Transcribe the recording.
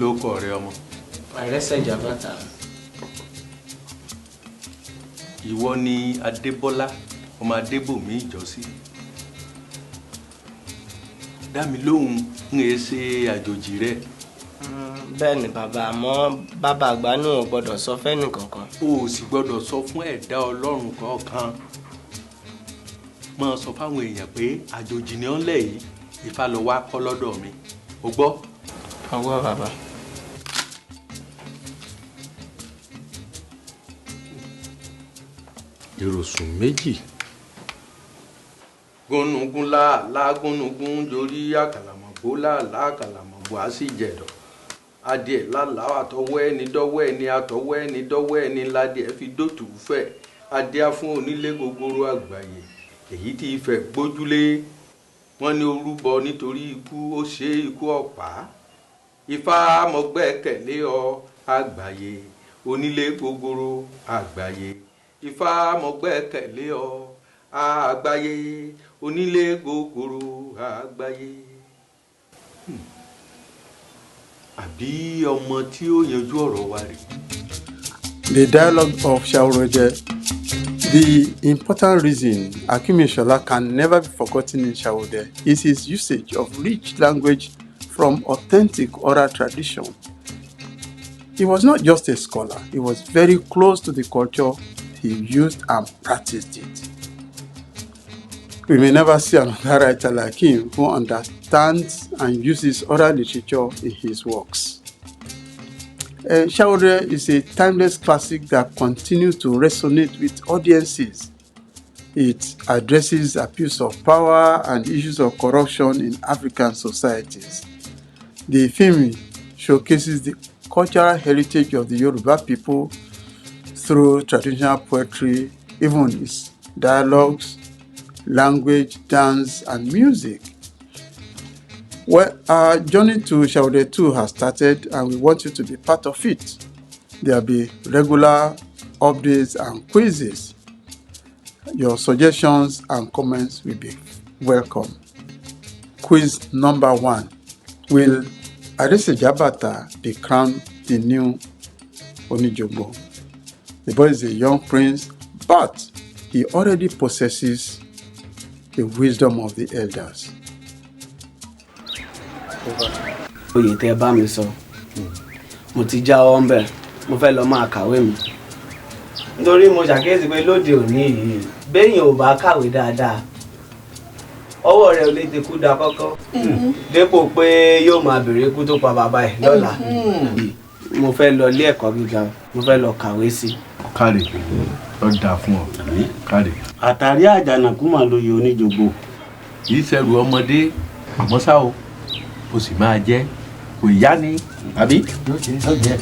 ló kọ rẹ ọmọ? Àrẹsẹ̀ Jàbátà. Ìwọ ni Adébọ́lá ọmọ Adébòmí ìjọsí. Dá mi lóhùn ń ṣe àjòjì rẹ. Bẹ́ẹ̀ ni bàbá, àmọ́ bàbá àgbà náà ò gbọ́dọ̀ sọ fẹ́ni kankan. O ò sì gbọ́dọ̀ sọ fún ẹ̀dá Ọlọ́run kankan. Máa sọ fáwọn èèyàn pé àjòjì ni ọ́n lẹ̀ yìí, Ifá ló wá kọ́ lọ́dọ̀ mi. O gbọ́? Ọwọ́ bàbá. Ìròsùn méjì. Gúnugún láàlá gúnugún jorí àkàlàmọ̀gbó láàlá àkàlàmọ̀gbó á sì jẹ̀dọ̀. Adìẹ lálá àtọwọ́ ẹni dọ́wọ́ ẹni àtọwọ́ ẹni dọ́wọ́ ẹni ládìẹ fi dòtú fẹ̀. Adìẹ fún onílé gogoro àgbáyé. Èyí tí Ifẹ̀ gbójúlé. Wọ́n ní orúbọ nítorí ikú ó ṣe ikú ọ̀pá. Ifá mo gbẹ́kẹ̀lé ọ àgbáyé. Onílé gogoro àgbáyé. Ifá mo gbẹ́kẹ̀lé ọ àgbáyé. Onílé gogoro àgbáyé. Àbí ọmọ tí ó yanjú ọ̀rọ̀ wa rè. The dialogue of Saworo. The important reason Akim Shola can never be forgotten in Saworo is his usage of rich language from authentic oral tradition. He was not just a scholar, he was very close to the culture. He used and practiced it. We may never see another writer like him who understands and uses oral literature in his works. Saworo is a timeless classic that continues to resonate with audiences. It addresses abuse of power and issues of corruption in African societies. The film showcases the cultural heritage of the Yoruba people through traditional poetry, even its dialogues, language, dance, and music. Well, our journey to Saworo 2 has started, and we want you to be part of it. There'll be regular updates and quizzes. Your suggestions and comments will be welcome. Quiz number 1. Will Arise Jabata be crowned the new Onijogbo? The boy is a young prince, but he already possesses the wisdom of the elders. Oyè tẹ́ bá mi sọ. Mo ti jáwọ́ ńbẹ̀. Mo fẹ́ lọ máa kàwé mi. Nítorí mo ṣàkíyèsí pé lóde òní yìí, béèyàn ò bá kàwé dáadáa, ọwọ́ rẹ̀ ò lè ti kú da kọ́kọ́. Dépò pé yóò máa bèrè ikú tó pa bàbá ẹ̀ lọ́la. Mo fẹ́ lọ ilé ẹ̀kọ́ gíga, mo fẹ́ lọ kàwé sí. Káre, ó dáa fún ọ. Káre. Àtàrí àjànàkú mà lóye Oníjogbo. Kì í ṣẹrù ọmọdé, àmọ́ ṣá o sì máa jẹ́ kò yá ni àbí. Ó jẹ́.